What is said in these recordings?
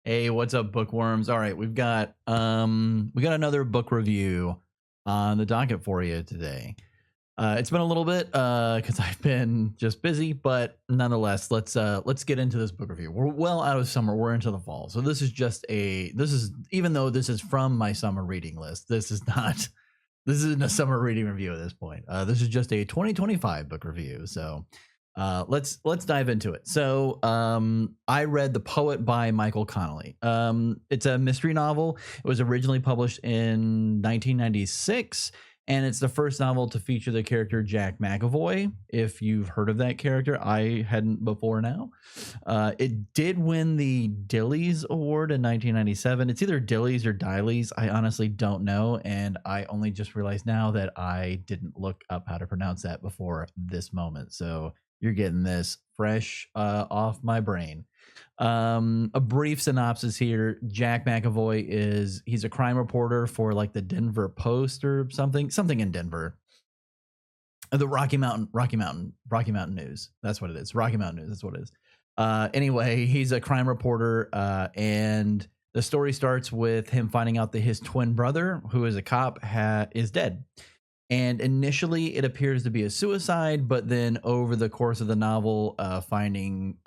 Hey, what's up, bookworms? All right, we got another book review on the docket for you today. It's been a little bit because I've been just busy, but nonetheless, let's get into this book review. We're well out of summer, we're into the fall, so this is even though this is from my summer reading list, this is not this isn't a summer reading review at this point. This is just a 2025 book review. So let's dive into it. So I read The Poet by Michael Connelly. It's a mystery novel. It was originally published in 1996. And it's the first novel to feature the character Jack McEvoy. If you've heard of that character, I hadn't before now. It did win the Dillies Award in 1997. It's either Dillies or Dileys. I honestly don't know. And I only just realized now that I didn't look up how to pronounce that before this moment. So you're getting this fresh off my brain. A brief synopsis here. Jack McEvoy he's a crime reporter for like the Denver Post or something in Denver. The Rocky Mountain News. That's what it is. Rocky Mountain News. That's what it is. Anyway, he's a crime reporter, and the story starts with him finding out that his twin brother, who is a cop, is dead. And initially, it appears to be a suicide, but then over the course of the novel, finding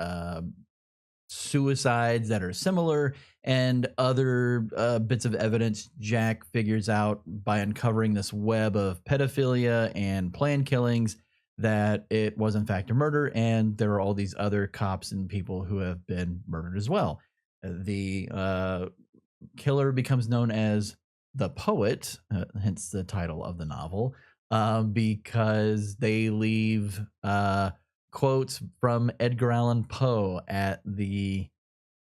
suicides that are similar and other bits of evidence, Jack figures out by uncovering this web of pedophilia and planned killings that it was in fact a murder, and there are all these other cops and people who have been murdered as well. The killer becomes known as the Poet, hence the title of the novel, because they leave quotes from Edgar Allan Poe at the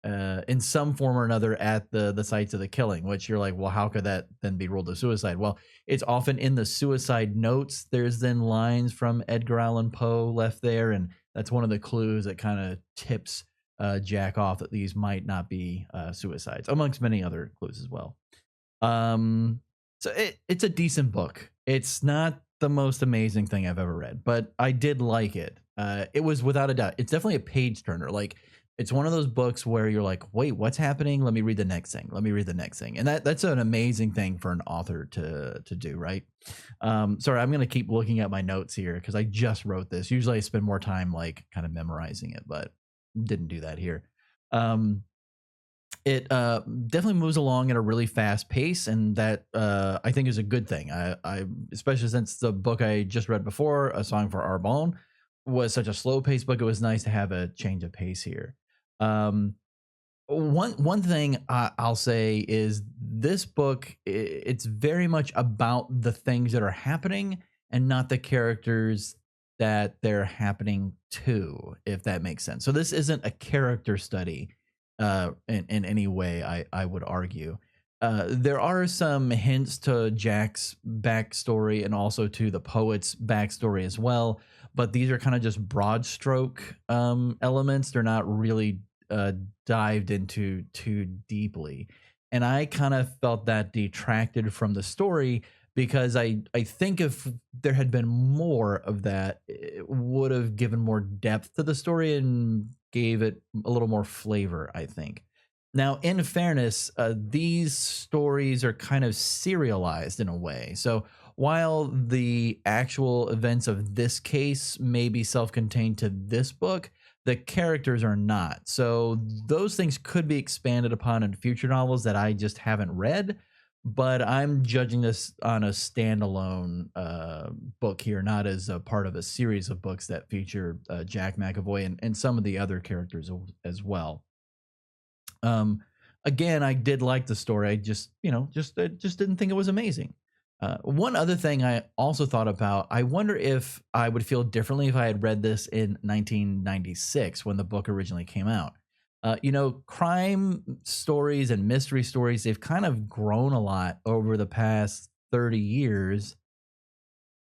in some form or another at the sites of the killing, which you're like, well, how could that then be ruled a suicide? Well, it's often in the suicide notes. There's then lines from Edgar Allan Poe left there, and that's one of the clues that kind of tips Jack off that these might not be suicides, amongst many other clues as well. So it's a decent book. It's not the most amazing thing I've ever read, but I did like it. It was without a doubt. It's definitely a page turner. Like, it's one of those books where you're like, wait, what's happening? Let me read the next thing. Let me read the next thing. And that's an amazing thing for an author to do, right? Sorry, I'm going to keep looking at my notes here because I just wrote this. Usually I spend more time like kind of memorizing it, but didn't do that here. It definitely moves along at a really fast pace, and that I think is a good thing. I especially since the book I just read before, A Song for Arbonne, was such a slow paced book. It was nice to have a change of pace here. One thing I'll say is this book, it's very much about the things that are happening and not the characters that they're happening to, if that makes sense. So this isn't a character study in any way, I would argue. There are some hints to Jack's backstory and also to the Poet's backstory as well, but these are kind of just broad stroke elements. They're not really dived into too deeply. And I kind of felt that detracted from the story because I think if there had been more of that, it would have given more depth to the story and gave it a little more flavor, I think. Now, in fairness, these stories are kind of serialized in a way. So while the actual events of this case may be self-contained to this book, the characters are not. So those things could be expanded upon in future novels that I just haven't read. But I'm judging this on a standalone book here, not as a part of a series of books that feature Jack McEvoy and some of the other characters as well. Again, I did like the story. I just didn't think it was amazing. One other thing I also thought about, I wonder if I would feel differently if I had read this in 1996 when the book originally came out. Crime stories and mystery stories, they've kind of grown a lot over the past 30 years.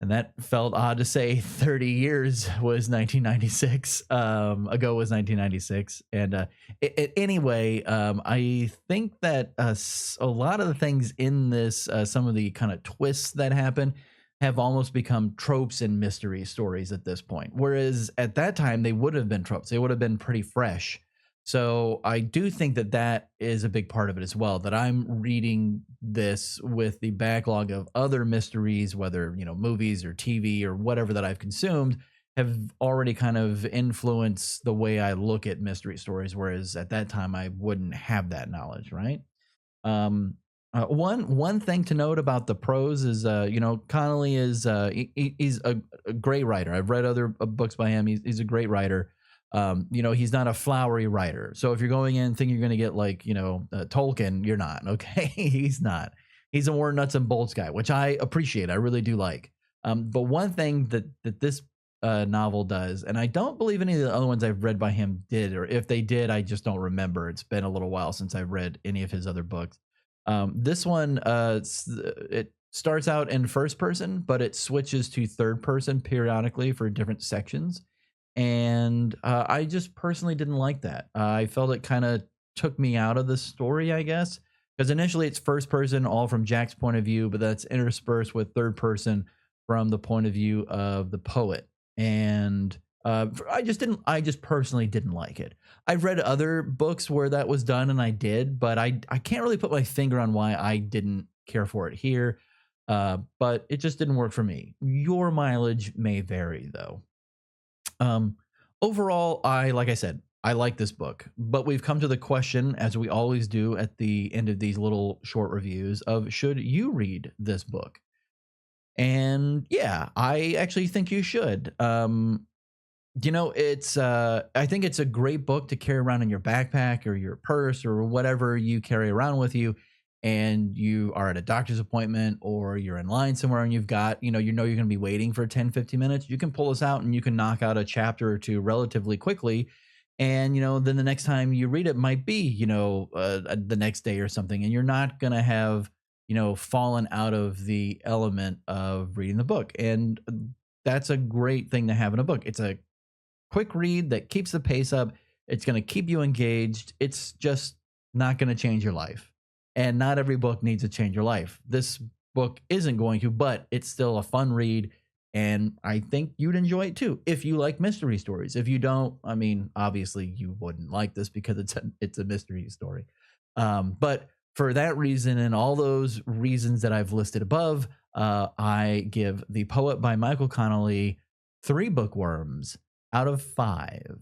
And that felt odd to say 30 years was 1996. Ago was 1996. And anyway, I think that a lot of the things in this, some of the kind of twists that happen, have almost become tropes in mystery stories at this point. Whereas at that time, they would have been tropes. They would have been pretty fresh. So I do think that that is a big part of it as well, that I'm reading this with the backlog of other mysteries, whether, movies or TV or whatever that I've consumed have already kind of influenced the way I look at mystery stories. Whereas at that time, I wouldn't have that knowledge, right? Um, one thing to note about the prose is, Connolly is he's a great writer. I've read other books by him. He's a great writer. He's not a flowery writer. So if you're going in thinking you're going to get like Tolkien, you're not. Okay, he's not. He's a more nuts and bolts guy, which I appreciate. I really do like. But one thing that this novel does, and I don't believe any of the other ones I've read by him did, or if they did, I just don't remember. It's been a little while since I've read any of his other books. This one, it starts out in first person, but it switches to third person periodically for different sections. And I just personally didn't like that. I felt it kind of took me out of the story, I guess, because initially it's first person, all from Jack's point of view, but that's interspersed with third person from the point of view of the poet. And I just personally didn't like it. I've read other books where that was done and I did, but I can't really put my finger on why I didn't care for it here. But it just didn't work for me. Your mileage may vary though. Um, Overall, like I said, I like this book, but we've come to the question, as we always do at the end of these little short reviews, of should you read this book? And yeah, I actually think you should. It's I think it's a great book to carry around in your backpack or your purse or whatever you carry around with you, and you are at a doctor's appointment or you're in line somewhere and you've got, you're going to be waiting for 10, 15 minutes. You can pull this out and you can knock out a chapter or two relatively quickly. And, then the next time you read it might be, the next day or something, and you're not going to have, fallen out of the element of reading the book. And that's a great thing to have in a book. It's a quick read that keeps the pace up. It's going to keep you engaged. It's just not going to change your life. And not every book needs to change your life. This book isn't going to, but it's still a fun read. And I think you'd enjoy it too if you like mystery stories. If you don't, I mean, obviously you wouldn't like this because it's a mystery story. But for that reason and all those reasons that I've listed above, I give The Poet by Michael Connolly 3 bookworms out of 5.